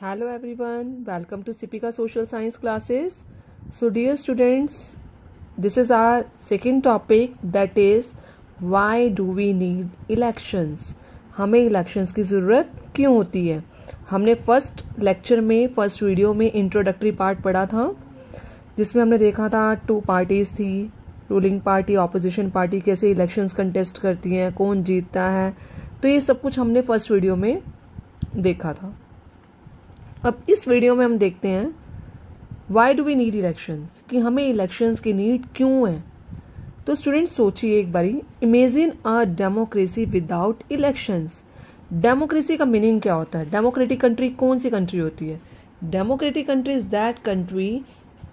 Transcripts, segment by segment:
Hello everyone, welcome to Sipika Social Science classes. So dear students, this is our second topic, that is why do we need elections? हमें elections की ज़रूरत क्यों होती है? हमने first lecture में first video में introductory part पढ़ा था, जिसमें हमने देखा था टू पार्टीज थी, रूलिंग पार्टी, ऑपोजिशन पार्टी, कैसे इलेक्शंस कंटेस्ट करती हैं, कौन जीतता है. तो ये सब कुछ हमने फर्स्ट वीडियो में देखा था. अब इस वीडियो में हम देखते हैं why do we need elections, कि हमें इलेक्शंस की नीड क्यों है. तो स्टूडेंट सोचिए एक बारी, imagine a democracy without elections. Democracy का मीनिंग क्या होता है? डेमोक्रेटिक कंट्री कौन सी कंट्री होती है? Democratic country is that country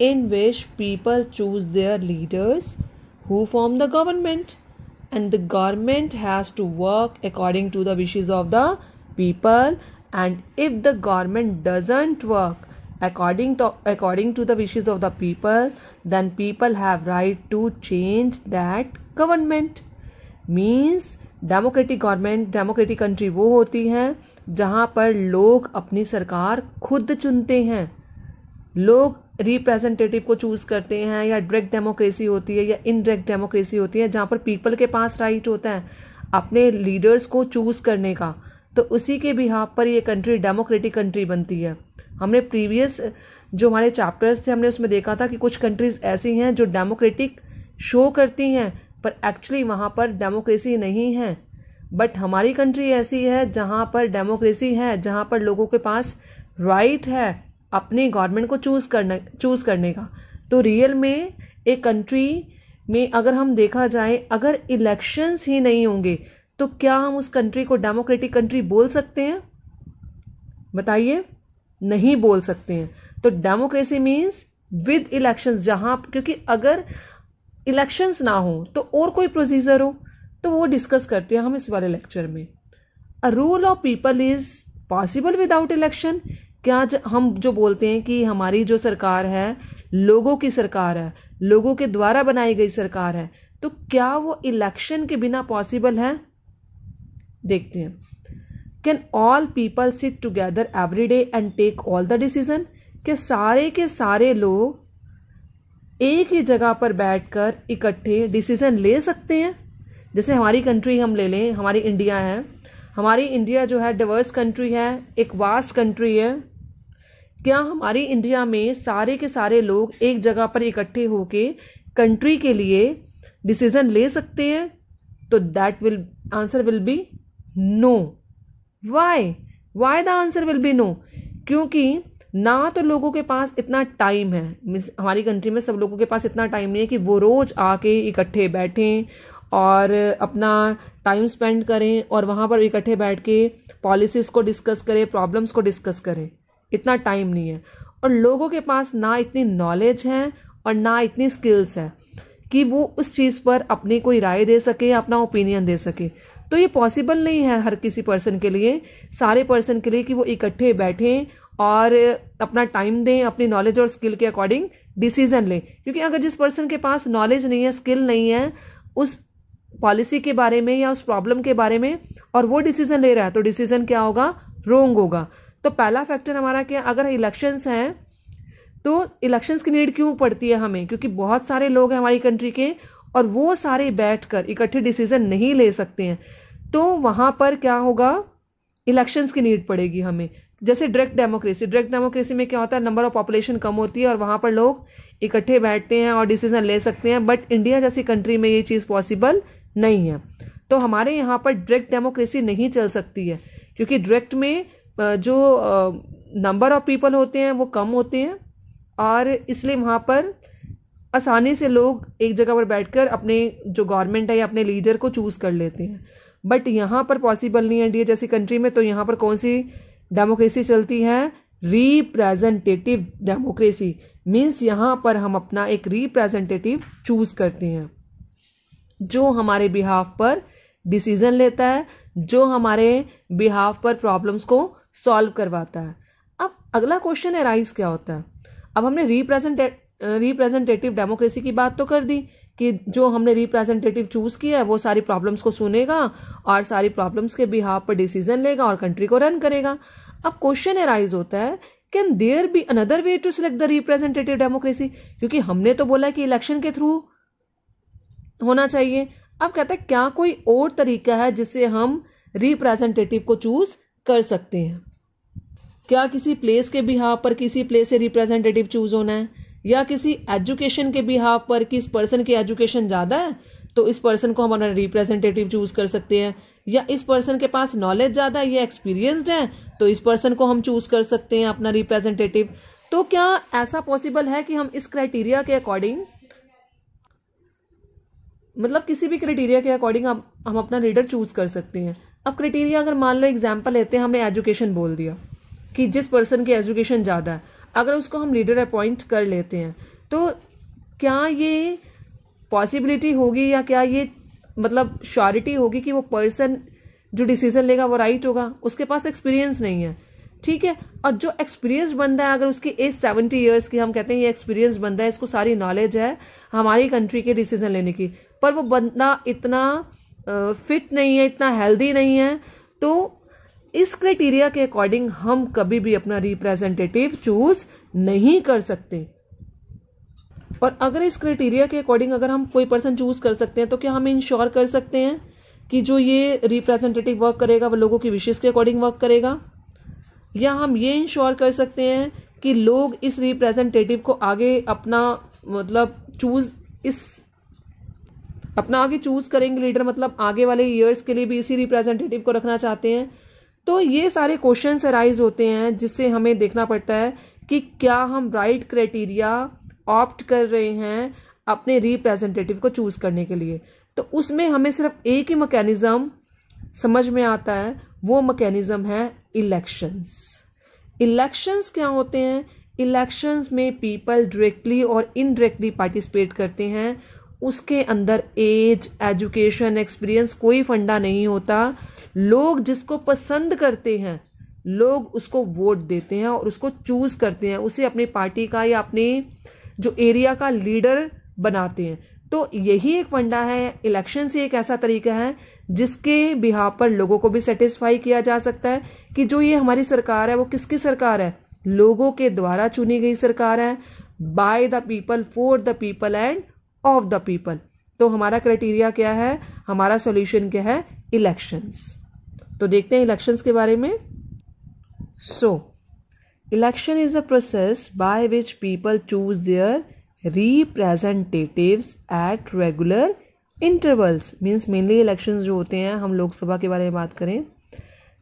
in which people choose there leaders who form the government and the government has to work according to the wishes of the people, and if the government doesn't work according to the wishes of the people, then people have right to change that government. Means democratic government, democratic country वो होती है जहाँ पर लोग अपनी सरकार खुद चुनते हैं. लोग रिप्रेजेंटेटिव को चूज करते हैं, या डायरेक्ट डेमोक्रेसी होती है या इनडायरेक्ट डेमोक्रेसी होती है, जहाँ पर पीपल के पास राइट होता है अपने लीडर्स को चूज करने का. तो उसी के बिहाफ पर ये कंट्री डेमोक्रेटिक कंट्री बनती है. हमने प्रीवियस जो हमारे चैप्टर्स थे, हमने उसमें देखा था कि कुछ कंट्रीज ऐसी हैं जो डेमोक्रेटिक शो करती हैं पर एक्चुअली वहाँ पर डेमोक्रेसी नहीं है. बट हमारी कंट्री ऐसी है जहाँ पर डेमोक्रेसी है, जहाँ पर लोगों के पास राइट है अपनी गवर्नमेंट को चूज करने का. तो रियल में एक कंट्री में अगर हम देखा जाए, अगर इलेक्शंस ही नहीं होंगे तो क्या हम उस कंट्री को डेमोक्रेटिक कंट्री बोल सकते हैं? बताइए, नहीं बोल सकते हैं. तो डेमोक्रेसी मीन्स विद इलेक्शंस, जहां, क्योंकि अगर इलेक्शंस ना हो तो और कोई प्रोसीजर हो, तो वो डिस्कस करते हैं हम इस वाले लेक्चर में. A rule of people is possible without election. क्या हम जो बोलते हैं कि हमारी जो सरकार है लोगों की सरकार है, लोगों के द्वारा बनाई गई सरकार है, तो क्या वो इलेक्शन के बिना पॉसिबल है? देखते हैं. Can all people sit together every day and take all the decision. कि सारे के सारे लोग एक ही जगह पर बैठकर इकट्ठे डिसीजन ले सकते हैं? जैसे हमारी कंट्री हम ले लें, हमारी इंडिया है. हमारी इंडिया जो है डाइवर्स कंट्री है, एक वास्ट कंट्री है. क्या हमारी इंडिया में सारे के सारे लोग एक जगह पर इकट्ठे होके कंट्री के लिए डिसीजन ले सकते हैं? तो answer will be no. Why the answer will be no? क्योंकि ना तो लोगों के पास इतना टाइम है, हमारी कंट्री में सब लोगों के पास इतना टाइम नहीं है कि वो रोज आके इकट्ठे बैठें और अपना टाइम स्पेंड करें और वहाँ पर इकट्ठे बैठ के पॉलिसीज को डिस्कस करें, प्रॉब्लम्स को डिस्कस करें. इतना टाइम नहीं है. और लोगों के पास ना इतनी नॉलेज है और ना इतनी स्किल्स है कि वो उस चीज़ पर अपनी कोई राय दे सके या अपना ओपिनियन दे सके. तो ये पॉसिबल नहीं है हर किसी पर्सन के लिए, सारे पर्सन के लिए, कि वो इकट्ठे बैठें और अपना टाइम दें, अपनी नॉलेज और स्किल के अकॉर्डिंग डिसीजन लें. क्योंकि अगर जिस पर्सन के पास नॉलेज नहीं है, स्किल नहीं है उस पॉलिसी के बारे में या उस प्रॉब्लम के बारे में, और वो डिसीजन ले रहा है, तो डिसीजन क्या होगा? रॉन्ग होगा. तो पहला फैक्टर हमारा क्या? अगर इलेक्शंस हैं तो इलेक्शंस की नीड क्यों पड़ती है हमें? क्योंकि बहुत सारे लोग हैं हमारी कंट्री के और वो सारे बैठकर इकट्ठे डिसीजन नहीं ले सकते हैं. तो वहां पर क्या होगा? इलेक्शंस की नीड पड़ेगी हमें. जैसे डायरेक्ट डेमोक्रेसी में क्या होता है? नंबर ऑफ पॉपुलेशन कम होती है और वहां पर लोग इकट्ठे बैठते हैं और डिसीजन ले सकते हैं. बट इंडिया जैसी कंट्री में ये चीज़ पॉसिबल नहीं है. तो हमारे यहाँ पर डायरेक्ट डेमोक्रेसी नहीं चल सकती है, क्योंकि डायरेक्ट में जो नंबर ऑफ पीपल होते हैं वो कम होते हैं, और इसलिए वहाँ पर आसानी से लोग एक जगह पर बैठकर अपने जो गवर्नमेंट है या अपने लीडर को चूज कर लेते हैं. बट यहाँ पर पॉसिबल नहीं है इंडिया जैसी कंट्री में. तो यहाँ पर कौन सी डेमोक्रेसी चलती है? Representative democracy. मीन्स यहाँ पर हम अपना एक रिप्रेजेंटेटिव चूज करते हैं जो हमारे बिहाफ पर डिसीजन लेता है, जो हमारे बिहाफ पर प्रॉब्लम्स को सॉल्व करवाता है. अब अगला क्वेश्चन अराइज क्या होता है? अब हमने रिप्रेजेंटेटिव डेमोक्रेसी की बात तो कर दी कि जो हमने रिप्रेजेंटेटिव चूज किया है वो सारी प्रॉब्लम्स को सुनेगा और सारी प्रॉब्लम्स के बिहाफ पर डिसीजन लेगा और कंट्री को रन करेगा. अब क्वेश्चन अराइज होता है, can there be another way to select the representative democracy? क्योंकि हमने तो बोला कि इलेक्शन के थ्रू होना चाहिए। अब कहता है क्या कोई और तरीका है जिससे हम रिप्रेजेंटेटिव को चूज कर सकते हैं? क्या किसी प्लेस के बिहाफ पर किसी प्लेस से रिप्रेजेंटेटिव चूज होना है, या किसी एजुकेशन के बिहाफ पर कि इस पर्सन की एजुकेशन ज्यादा है तो इस पर्सन को हम अपना रिप्रेजेंटेटिव चूज कर सकते हैं, या इस पर्सन के पास नॉलेज ज्यादा है, ये एक्सपीरियंस्ड है तो इस पर्सन को हम चूज कर सकते हैं अपना रिप्रेजेंटेटिव। तो क्या ऐसा पॉसिबल है कि हम इस क्राइटेरिया के अकॉर्डिंग, मतलब किसी भी क्राइटेरिया के अकॉर्डिंग हम अपना लीडर चूज कर सकते हैं? अब क्राइटेरिया अगर मान लो एग्जाम्पल लेते हैं, हमने एजुकेशन बोल दिया कि जिस पर्सन की एजुकेशन ज्यादा है अगर उसको हम लीडर अपॉइंट कर लेते हैं तो क्या ये पॉसिबिलिटी होगी, या क्या ये मतलब श्योरिटी होगी कि वो पर्सन जो डिसीजन लेगा वो राइट होगा? उसके पास एक्सपीरियंस नहीं है, ठीक है। और जो एक्सपीरियंस बंदा है, अगर उसकी एज 70 ईयर्स की, हम कहते हैं ये एक्सपीरियंस बंदा है, इसको सारी नॉलेज है हमारी कंट्री के डिसीजन लेने की, पर वो बंदा इतना फिट नहीं है, इतना हेल्दी नहीं है, तो इस क्राइटेरिया के अकॉर्डिंग हम कभी भी अपना रिप्रेजेंटेटिव चूज नहीं कर सकते। और अगर इस क्राइटेरिया के अकॉर्डिंग अगर हम कोई पर्सन चूज कर सकते हैं तो क्या हम इंश्योर कर सकते हैं कि जो ये रिप्रेजेंटेटिव वर्क करेगा वो लोगों की विशेष के अकॉर्डिंग वर्क करेगा? या हम ये इंश्योर कर सकते हैं कि लोग इस रिप्रेजेंटेटिव को आगे अपना मतलब आगे चूज करेंगे लीडर, मतलब आगे वाले ईयर्स के लिए भी इसी रिप्रेजेंटेटिव को रखना चाहते हैं? तो ये सारे क्वेश्चंस अराइज होते हैं जिससे हमें देखना पड़ता है कि क्या हम राइट क्राइटेरिया ऑप्ट कर रहे हैं अपने रिप्रेजेंटेटिव को चूज करने के लिए। तो उसमें हमें सिर्फ एक ही मैकेनिज्म समझ में आता है, वो मैकेनिज्म है इलेक्शंस। इलेक्शंस क्या होते हैं? इलेक्शंस में पीपल डायरेक्टली और इनडायरेक्टली पार्टिसिपेट करते हैं। उसके अंदर एज, एजुकेशन, एक्सपीरियंस कोई फंडा नहीं होता। लोग जिसको पसंद करते हैं लोग उसको वोट देते हैं और उसको चूज करते हैं, उसे अपनी पार्टी का या अपने जो एरिया का लीडर बनाते हैं। तो यही एक फंडा है। इलेक्शन से एक ऐसा तरीका है जिसके बिहाफ पर लोगों को भी सेटिस्फाई किया जा सकता है कि जो ये हमारी सरकार है वो किसकी सरकार है? लोगों के द्वारा चुनी गई सरकार है, by the people, for the people end of the people. तो हमारा क्राइटेरिया क्या है, हमारा सॉल्यूशन क्या है? इलेक्शंस। तो देखते हैं इलेक्शंस के बारे में। Election is a process by which people choose there representatives at regular intervals. Means mainly elections जो होते हैं, हम लोकसभा के बारे में बात करें,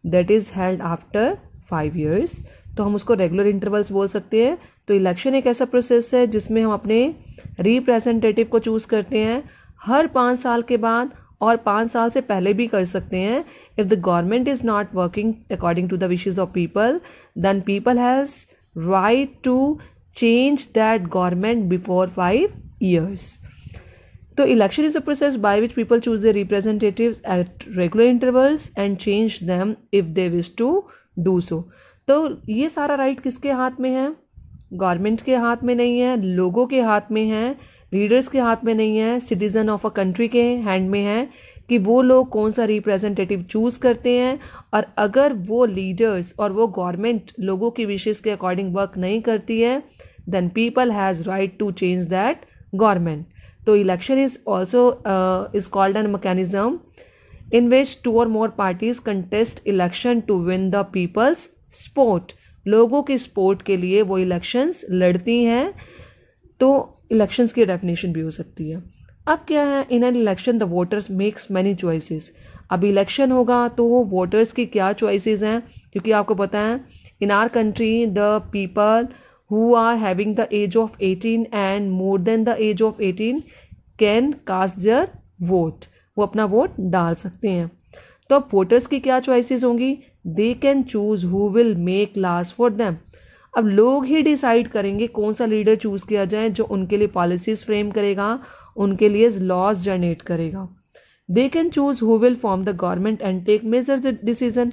that is held after 5 years, तो हम उसको रेगुलर इंटरवल्स बोल सकते हैं। तो इलेक्शन एक ऐसा प्रोसेस है जिसमें हम अपने रिप्रेजेंटेटिव को चूज करते हैं हर 5 साल के बाद, और 5 साल से पहले भी कर सकते हैं। If the government is not working according to the wishes of people, then people has right to change that government before 5 years. तो election is a process by which people choose their representatives at regular intervals and change them if they wish to do so. तो ये सारा right किसके हाथ में है? Government के हाथ में नहीं है, लोगों के हाथ में है, लीडर्स के हाथ में नहीं है, सिटीजन ऑफ अ कंट्री के हैंड में है कि वो लोग कौन सा रिप्रेजेंटेटिव चूज करते हैं। और अगर वो लीडर्स और वो गवर्नमेंट लोगों की विशेस के अकॉर्डिंग वर्क नहीं करती है, then people has right to change that government. तो election is also is called an mechanism in which 2 or more parties contest election to win the people's support. लोगों के support के लिए वो इलेक्शंस लड़ती हैं। तो इलेक्शंस की डेफिनेशन भी हो सकती है। अब क्या है, in an election the voters makes many choices. अब इलेक्शन होगा तो वोटर्स की क्या चॉइसेस हैं, क्योंकि आपको पता है in our country the people who are having the age of 18 and more than the age of 18 can cast their vote. वो अपना वोट डाल सकते हैं। तो अब वोटर्स की क्या चॉइसेस होंगी? They can choose who will make laws for them. अब लोग ही डिसाइड करेंगे कौन सा लीडर चूज किया जाए जो उनके लिए पॉलिसीज फ्रेम करेगा, उनके लिए लॉज जनरेट करेगा। They can choose who will form the government and take measures decision.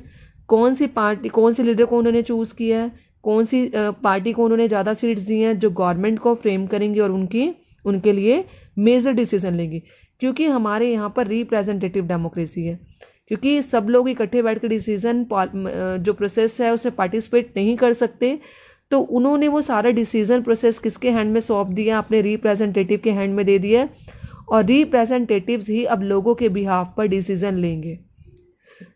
कौन सी पार्टी, कौन सी लीडर को उन्होंने चूज किया है, कौन सी पार्टी को उन्होंने ज़्यादा सीट्स दी हैं जो गवर्नमेंट को फ्रेम करेंगी और उनके लिए मेजर डिसीजन लेंगी। क्योंकि हमारे यहाँ पर रिप्रेजेंटेटिव डेमोक्रेसी है, क्योंकि सब लोग इकट्ठे बैठ कर डिसीजन जो प्रोसेस है उसमें पार्टिसिपेट नहीं कर सकते, तो उन्होंने वो सारा डिसीजन प्रोसेस किसके हैंड में सौंप दिया, अपने रिप्रेजेंटेटिव के हैंड में दे दिया, और रिप्रेजेंटेटिव्स ही अब लोगों के बिहाफ पर डिसीजन लेंगे।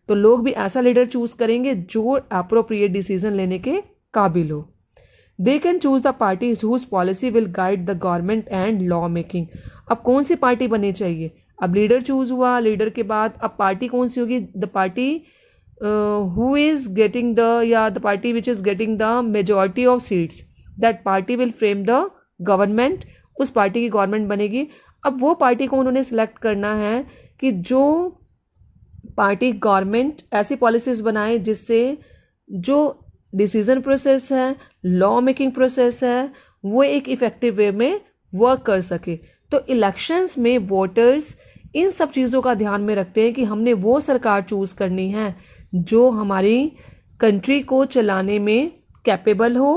तो लोग भी ऐसा लीडर चूज करेंगे जो अप्रोप्रिएट डिसीजन लेने के काबिल हो। They can choose the party whose policy will guide the government and law making. अब कौन सी पार्टी बननी चाहिए, अब लीडर चूज हुआ, लीडर के बाद अब पार्टी कौन सी होगी, the party who is getting the या the party which is getting the majority of seats, that party will frame the government, उस पार्टी की गवर्नमेंट बनेगी। अब वो पार्टी को उन्होंने सिलेक्ट करना है कि जो पार्टी गवर्नमेंट ऐसी पॉलिसीज बनाए जिससे जो डिसीजन प्रोसेस है, लॉ मेकिंग प्रोसेस है, वो एक इफेक्टिव वे में वर्क कर सके। तो इलेक्शंस में वोटर्स इन सब चीज़ों का ध्यान में रखते हैं कि हमने वो सरकार चूज करनी है जो हमारी कंट्री को चलाने में कैपेबल हो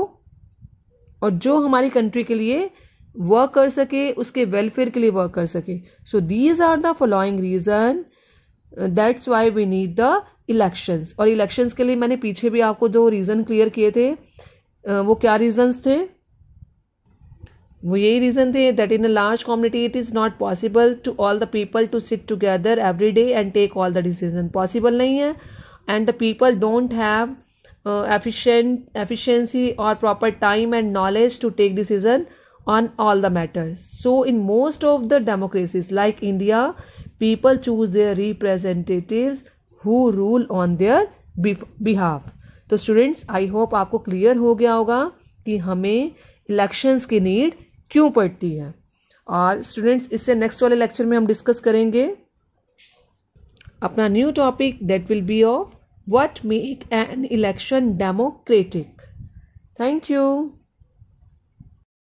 और जो हमारी कंट्री के लिए वर्क कर सके, उसके वेलफेयर के लिए वर्क कर सके। So these are the following reason, that's why we need the elections. और इलेक्शंस के लिए मैंने पीछे भी आपको जो रीजन क्लियर किए थे, वो क्या रीजंस थे, वो यही रीजन थे that in a large community it is not possible to all the people to sit together every day and take all the decision, possible नहीं है, and the people don't have efficiency or proper time and knowledge to take decision on all the matters. So in most of the democracies like India, people choose their representatives who rule on their behalf. तो students I hope आपको clear हो गया होगा कि हमें elections की need क्यों पड़ती है। और स्टूडेंट्स इससे नेक्स्ट वाले लेक्चर में हम डिस्कस करेंगे अपना new topic that will be of what make an election democratic. Thank you.